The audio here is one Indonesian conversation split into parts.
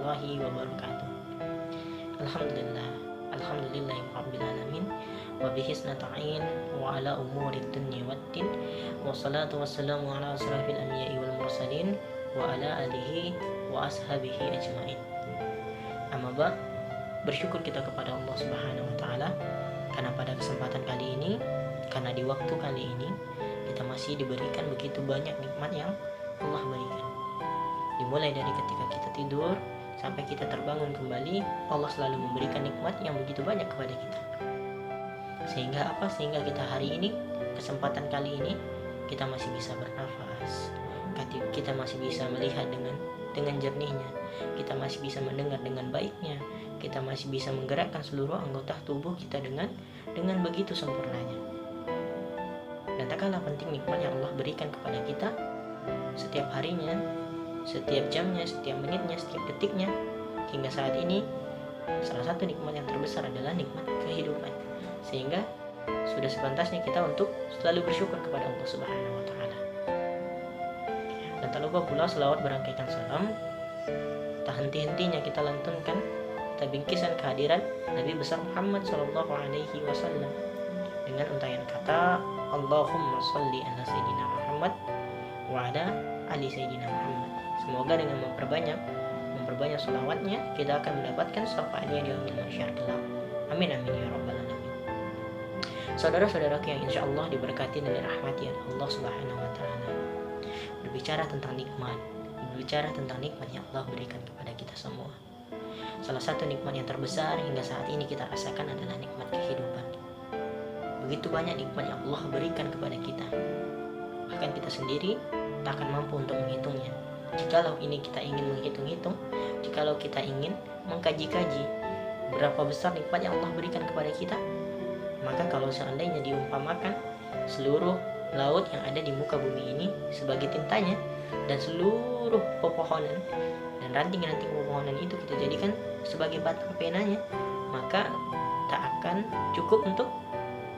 warahmatullahi wabarakatuh. Alhamdulillah, alhamdulillahirabbil alamin, wa bihi nasta'in wa ala umurid dunya waddin, wassalatu wassalamu ala asrafil anbiya'i wal mursalin wa ala alihi wa ashabihi ajmain. Amma ba'd, bersyukur kita kepada Allah Subhanahu wa taala karena pada kesempatan kali ini, karena di waktu kali ini kita masih diberikan begitu banyak nikmat yang Allah berikan. Dimulai dari ketika kita tidur sampai kita terbangun kembali, Allah selalu memberikan nikmat yang begitu banyak kepada kita. Sehingga apa? Sehingga kita hari ini, kesempatan kali ini, kita masih bisa bernafas, kita masih bisa melihat dengan jernihnya, kita masih bisa mendengar dengan baiknya, kita masih bisa menggerakkan seluruh anggota tubuh kita dengan begitu sempurnanya. Dan tak kalah penting nikmat yang Allah berikan kepada kita setiap harinya, setiap jamnya, setiap menitnya, setiap detiknya. Hingga saat ini, salah satu nikmat yang terbesar adalah nikmat kehidupan. Sehingga sudah sepantasnya kita untuk selalu bersyukur kepada Allah Subhanahu wa taala. Dan tak lupa pula selawat berangkaikan salam, tak henti-hentinya kita lantunkan, kita bingkiskan kehadiran Nabi besar Muhammad sallallahu alaihi wasallam dengan untayan kata Allahumma sholli ala sayyidina Muhammad wa ala ali sayyidina Muhammad. Semoga dengan memperbanyak sholawatnya, kita akan mendapatkan syafaatnya di yaumil mahsyar kelak. Amin amin ya rabbal alamin. Saudara-saudaraku yang insya Allah diberkati dan dirahmati oleh Allah Subhanahu wa taala. Berbicara tentang nikmat yang Allah berikan kepada kita semua. Salah satu nikmat yang terbesar hingga saat ini kita rasakan adalah nikmat kehidupan. Begitu banyak nikmat yang Allah berikan kepada kita. Bahkan kita sendiri tak akan mampu untuk menghitungnya. Jikalau ini kita ingin menghitung-hitung, jikalau kita ingin mengkaji-kaji berapa besar nikmat yang Allah berikan kepada kita, maka kalau seandainya diumpamakan seluruh laut yang ada di muka bumi ini sebagai tintanya, dan seluruh pepohonan dan ranting-ranting pepohonan itu kita jadikan sebagai batang penanya, maka tak akan cukup untuk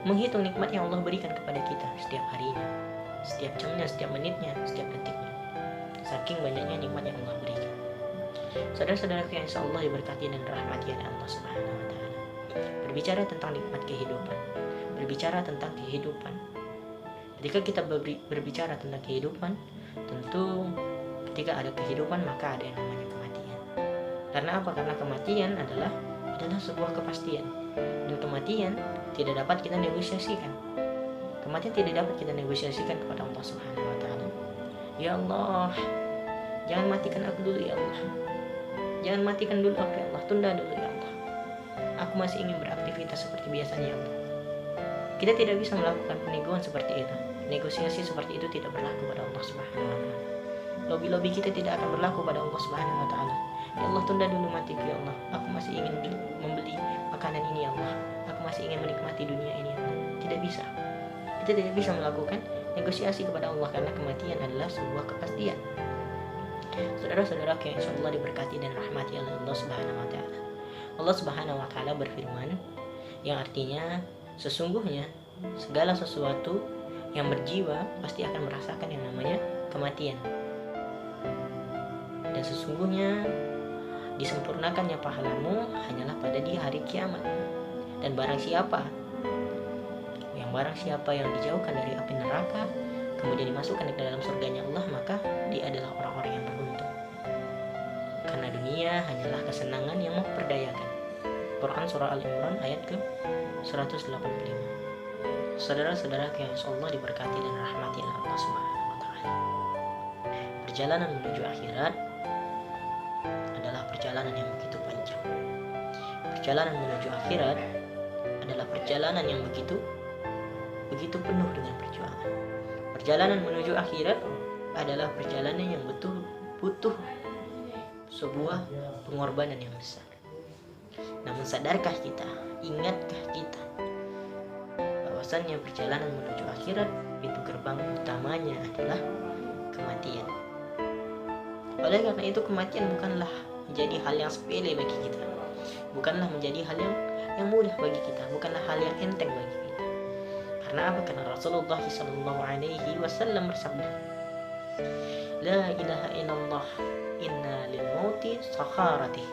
menghitung nikmat yang Allah berikan kepada kita setiap harinya, setiap jamnya, setiap menitnya, setiap detiknya. Saking banyaknya nikmat yang Allah berikan. Saudara-saudara yang insya Allah diberkati dan rahmati oleh Allah Subhanahu wa taala. Berbicara tentang nikmat kehidupan, berbicara tentang kehidupan. Ketika kita berbicara tentang kehidupan, tentu ketika ada kehidupan maka ada yang namanya kematian. Karena apa? Karena kematian adalah sebuah kepastian. Dan kematian tidak dapat kita negosiasikan. Kematian tidak dapat kita negosiasikan kepada Allah Subhanahu wa taala. Ya Allah, jangan matikan aku dulu ya Allah. Jangan matikan dulu aku ya Allah, tunda dulu ya Allah. Aku masih ingin beraktivitas seperti biasanya ya Allah. Kita tidak bisa melakukan peneguhan seperti itu. Negosiasi seperti itu tidak berlaku pada Allah Subhanahu wa taala. Lobby-lobby kita tidak akan berlaku pada Allah Subhanahu wa taala. Ya Allah, tunda dulu matiku ya Allah. Aku masih ingin membeli makanan ini ya Allah. Aku masih ingin menikmati dunia ini ya Allah. Tidak bisa. Kita tidak bisa melakukan negosiasi kepada Allah karena kematian adalah sebuah kepastian. Saudara-saudara yang insya Allah diberkati dan rahmati oleh Allah Subhanahu wa taala. Allah Subhanahu wa taala berfirman yang artinya sesungguhnya segala sesuatu yang berjiwa pasti akan merasakan yang namanya kematian. Dan sesungguhnya disempurnakannya pahalamu hanyalah pada di hari kiamat. Dan barang siapa yang dijauhkan dari api neraka kemudian dimasukkan ke dalam surganya Allah, maka dia adalah orang-orang yang beruntung. Karena dunia hanyalah kesenangan yang memperdayakan. Quran surah Al-Imran ayat ke 185. Saudara-saudara yang insyaallah diberkati dan rahmati oleh Allah Subhanahu wa taala. Perjalanan menuju akhirat adalah perjalanan yang begitu panjang. Perjalanan menuju akhirat adalah perjalanan yang begitu penuh dengan perjuangan. Perjalanan menuju akhirat adalah perjalanan yang butuh sebuah pengorbanan yang besar. Namun sadarkah kita, ingatkah kita bahwasannya perjalanan menuju akhirat pintu gerbang utamanya adalah kematian. Oleh karena itu kematian bukanlah menjadi hal yang sepele bagi kita, bukanlah menjadi hal yang mudah bagi kita, bukanlah hal yang enteng bagi kita. Karena apa? Karena Rasulullah SAW bersabda, La ilaha illallah inna lil mauti sakharati.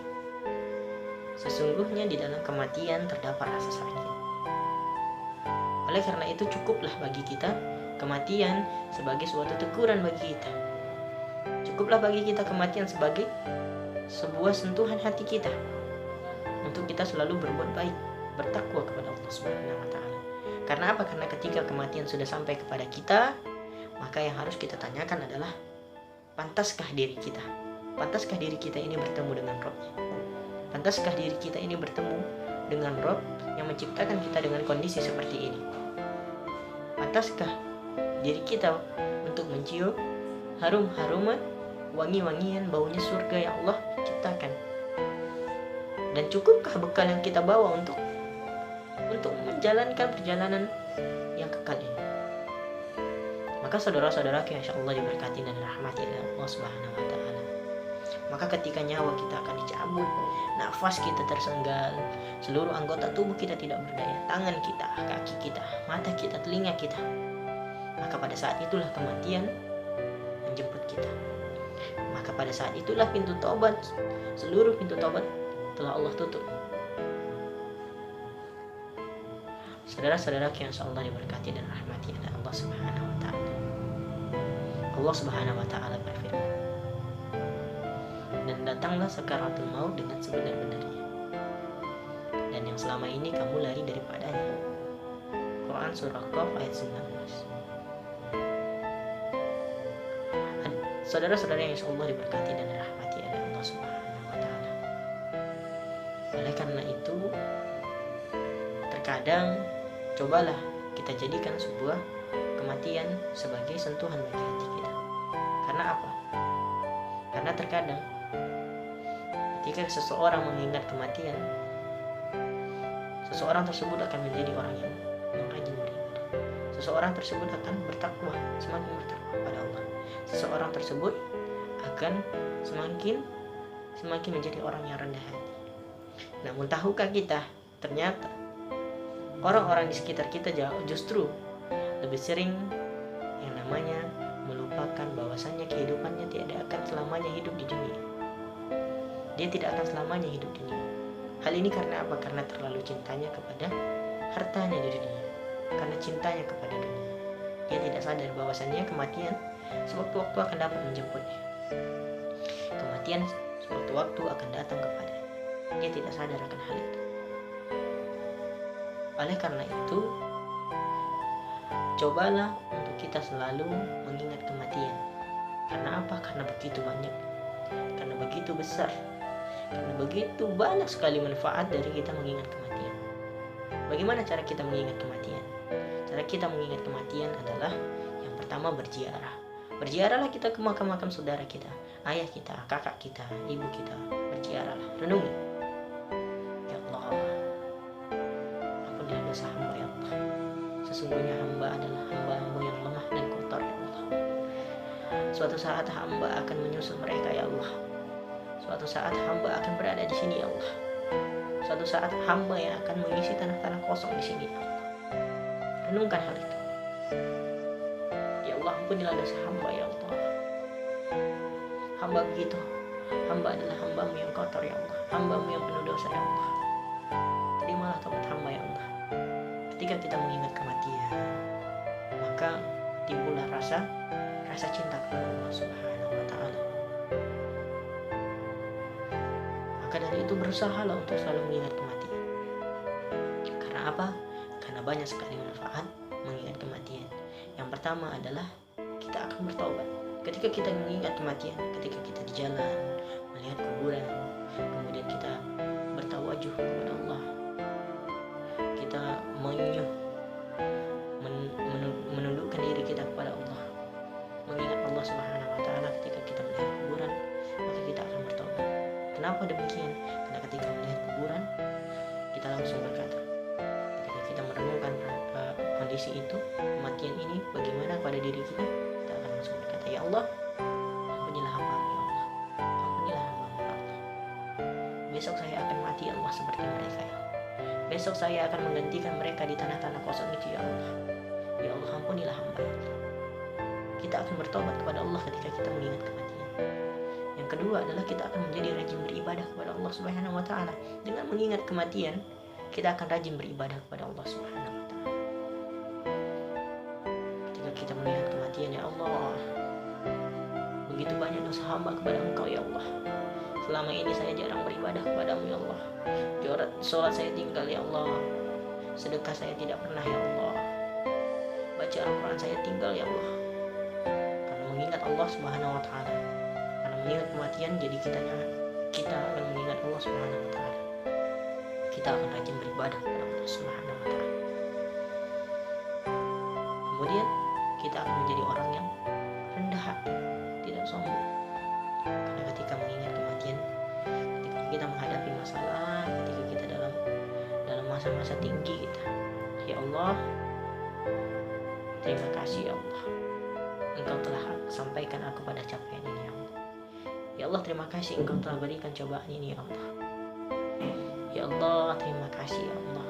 Sesungguhnya di dalam kematian terdapat rasa sakit. Oleh karena itu cukuplah bagi kita kematian sebagai suatu teguran bagi kita. Cukuplah bagi kita kematian sebagai sebuah sentuhan hati kita untuk kita selalu berbuat baik, bertakwa kepada Allah Subhanahu wa taala. Karena apa? Karena ketika kematian sudah sampai kepada kita, maka yang harus kita tanyakan adalah pantaskah diri kita? Pantaskah diri kita ini bertemu dengan Rabb? Pantaskah diri kita ini bertemu dengan Rabb yang menciptakan kita dengan kondisi seperti ini? Pantaskah diri kita untuk mencium harum-haruman, wangi-wangian baunya surga yang Allah ciptakan? Dan cukupkah bekal yang kita bawa untuk menjalankan perjalanan yang kekal ini? Maka saudara-saudaraku yang insyaallah diberkati dan dirahmati oleh Allah Subhanahu wa taala, maka ketika nyawa kita akan dicabut, nafas kita tersenggal, seluruh anggota tubuh kita tidak berdaya, tangan kita, kaki kita, mata kita, telinga kita, maka pada saat itulah kematian menjemput kita. Maka pada saat itulah pintu taubat, seluruh pintu taubat telah Allah tutup. Saudara-saudara yang insyaallah diberkati dan rahmati oleh Allah Subhanahu wa taala. Allah Subhanahu wa taala berfirman, dan datanglah sakaratul maut dengan sebenar-benarnya, dan yang selama ini kamu lari daripadanya. Quran surah Qaf ayat 19. Saudara-saudara yang insyaallah diberkati dan dirahmati oleh Allah Subhanahu wa taala. Oleh karena itu, terkadang cobalah kita jadikan sebuah kematian sebagai sentuhan bagi hati kita. Karena apa? Karena terkadang ketika seseorang mengingat kematian, seseorang tersebut akan menjadi orang yang rajin beribadah. Seseorang tersebut akan bertakwa, semakin bertakwa kepada Allah. Seseorang tersebut akan semakin menjadi orang yang rendah hati. Namun tahukah kita, ternyata orang-orang di sekitar kita justru lebih sering yang namanya melupakan bahwasannya kehidupannya tidak akan selamanya hidup di dunia. Dia tidak akan selamanya hidup di dunia. Hal ini karena apa? Karena terlalu cintanya kepada hartanya di dunia, karena cintanya kepada dunia. Dia tidak sadar bahwasannya kematian sewaktu-waktu akan dapat menjemputnya. Kematian sewaktu-waktu akan datang kepadanya. Dia tidak sadar akan hal itu. Oleh karena itu, cobalah untuk kita selalu mengingat kematian. Karena apa? Karena begitu banyak, karena begitu besar, karena begitu banyak sekali manfaat dari kita mengingat kematian. Bagaimana cara kita mengingat kematian? Cara kita mengingat kematian adalah yang pertama berziarah. Berziarahlah kita ke makam-makam saudara kita, ayah kita, kakak kita, ibu kita. Berziarahlah, renungi. Ya Allah, ampunilah dosa hamba ya Allah. Sesungguhnya hamba adalah hamba-Mu yang lemah dan kotor ya Allah. Suatu saat hamba akan menyusul mereka ya Allah. Suatu saat hamba akan berada di sini ya Allah. Suatu saat hamba yang akan mengisi tanah-tanah kosong di sini ya Allah. Renungkan hal itu. Ya Allah, ampunilah dosa hamba ya Allah. Hamba begitu. Hamba adalah hamba-Mu yang kotor ya Allah. Hamba-Mu yang penuh dosa ya Allah. Terimalah taubat hamba ya Allah. Ketika kita mengingat kematian, maka timbullah rasa cinta kepada Allah Subhanahu wa taala. Maka dari itu berusahalah untuk selalu mengingat kematian. Karena apa? Karena banyak sekali manfaat mengingat kematian. Yang pertama adalah kita akan bertaubat. Ketika kita mengingat kematian, ketika kita di jalan melihat kuburan, kemudian kita bertawajuh kepada Allah, kita menundukkan diri kita kepada Allah, mengingat Allah Subhanahu wa taala ketika kita melihat kuburan, maka kita akan bertaubat. Kenapa demikian? Karena ketika melihat kuburan, kita langsung berkata, ketika kita merenungkan kondisi itu, kematian ini bagaimana pada diri kita, kita akan langsung berkata, ya Allah, ampunilah hamba-Mu ya Allah. Ampunilah hamba-Mu ya Allah. Besok saya akan mati ya Allah seperti mereka ya Allah. Besok saya akan menggantikan mereka di tanah-tanah kosong itu ya Allah. Ya Allah, ampunilah hamba ya Allah. Kita akan bertobat kepada Allah ketika kita mengingat kematian. Yang Yang kedua adalah kita akan menjadi rajin beribadah kepada Allah Subhanahu wa taala. Dengan mengingat kematian, kita akan rajin beribadah kepada Allah Subhanahu wa taala. Ketika kita mengingat kematian, ya Allah, begitu banyak dosa hamba kepada Engkau ya Allah. Selama ini saya jarang beribadah kepadamu ya Allah. Sholat saya tinggal ya Allah. Sedekah saya tidak pernah ya Allah. Baca Al-Quran saya tinggal ya Allah. Karena mengingat Allah Subhanahu wa taala. Karena mengingat kematian, jadi kita akan mengingat Allah Subhanahu wa taala. Kita akan rajin beribadah kepada Allah Subhanahu wa taala. Kemudian kita akan menjadi orang yang rendah hati, tidak sombong. Karena ketika mengingat kematian, ketika kita menghadapi masalah, ketika kita dalam masa-masa tinggi kita, ya Allah, terima kasih ya Allah, Engkau telah sampaikan aku pada capaian ini ya Allah. Ya Allah, terima kasih Engkau telah berikan cobaan ini ya Allah. Ya Allah, terima kasih ya Allah,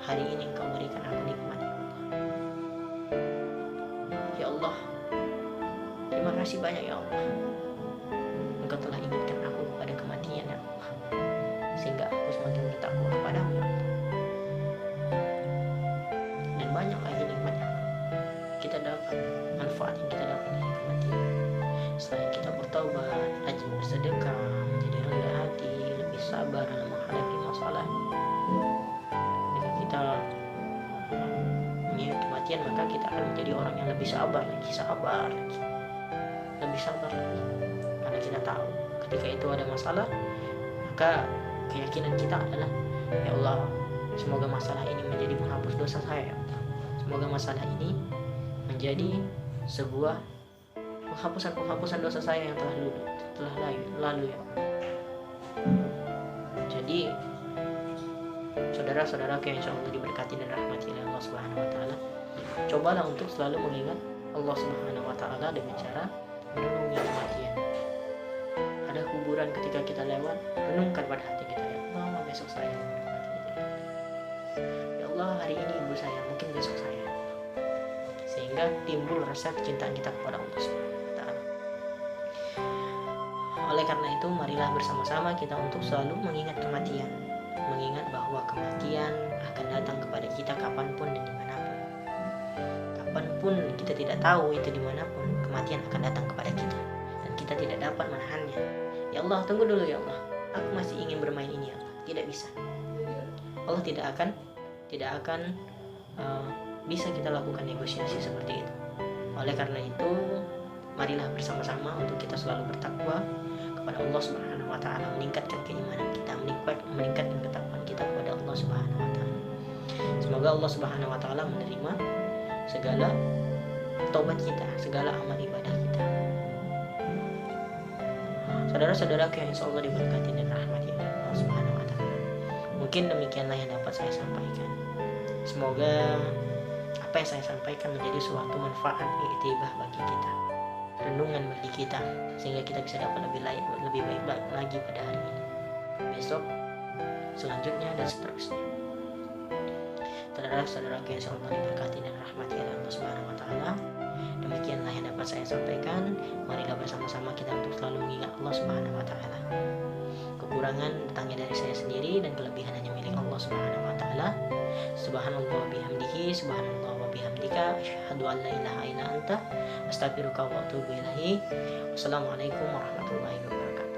hari ini Engkau berikan aku nikmat ya Allah. Ya Allah, terima kasih banyak ya Allah, Engkau telah ingatkan aku kepada kematian ya Allah, sehingga aku semakin bertakwa kepadamu ya Allah. Dan banyak lagi nikmat yang kita dapat, manfaat yang kita dapat dari kematian. Selain kita bertaubat, rajin bersedekah, menjadi rendah hati, lebih sabar dalam menghadapi masalah. Ketika kita mengingat kematian, maka kita akan menjadi orang yang lebih sabar lagi, lebih sabar lagi. Karena kita tahu ketika itu ada masalah, maka keyakinan kita adalah, ya Allah, semoga masalah ini menjadi penghapus dosa saya ya Allah. Semoga masalah ini menjadi sebuah penghapusan dosa saya yang telah lalu ya Allah. Jadi saudara-saudaraku yang insyaallah diberkati dan rahmati oleh Allah Subhanahu wa taala, cobalah untuk selalu mengingat Allah Subhanahu wa taala dengan cara merenungi kematian. Ada kuburan ketika kita lewat, renungkan pada hati kita, ya Allah, besok saya ya Allah, hari ini ibu saya, mungkin besok saya. Sehingga timbul rasa kecintaan kita kepada Allah Subhanahu wa taala. Oleh karena itu, marilah bersama-sama kita untuk selalu mengingat kematian, mengingat bahwa kematian akan datang kepada kita kapanpun dan dimanapun. Kapanpun kita tidak tahu itu dimanapun, kematian akan datang kepada kita dan kita tidak dapat menahannya. Ya Allah, tunggu dulu ya Allah, aku masih ingin bermain ini ya Allah. Tidak bisa. Allah tidak akan bisa kita lakukan negosiasi seperti itu. Oleh karena itu, marilah bersama-sama untuk kita selalu bertakwa kepada Allah Subhanahu wa taala, meningkatkan keimanan kita, meningkatkan ketakwaan kita kepada Allah Subhanahu wa taala. Semoga Allah Subhanahu wa taala menerima segala taubat kita, segala amal ibadah kita. Saudara-saudaraku yang insyaallah diberkati dan rahmati oleh Allah Subhanahu wa taala, mungkin demikianlah yang dapat saya sampaikan. Semoga apa yang saya sampaikan menjadi suatu manfaat iktibah bagi kita, renungan bagi kita, sehingga kita bisa dapat lebih baik lagi pada hari ini, besok, selanjutnya, dan seterusnya. Saudara-saudaraku yang insyaallah diberkati dan rahmati oleh Allah Subhanahu wa taala, demikianlah yang dapat saya sampaikan. Marilah bersama-sama kita untuk selalu mengingat Allah Subhanahu wa taala. Kekurangan datangnya dari saya sendiri dan kelebihan hanya milik Allah Subhanahu wa taala. Subhanallah bihamdihi, subhanallah wa bihamdika, asyhadu an la ilaha illa anta, astaghfiruka wa atubu ilaihi. Wassalamualaikum warahmatullahi wabarakatuh.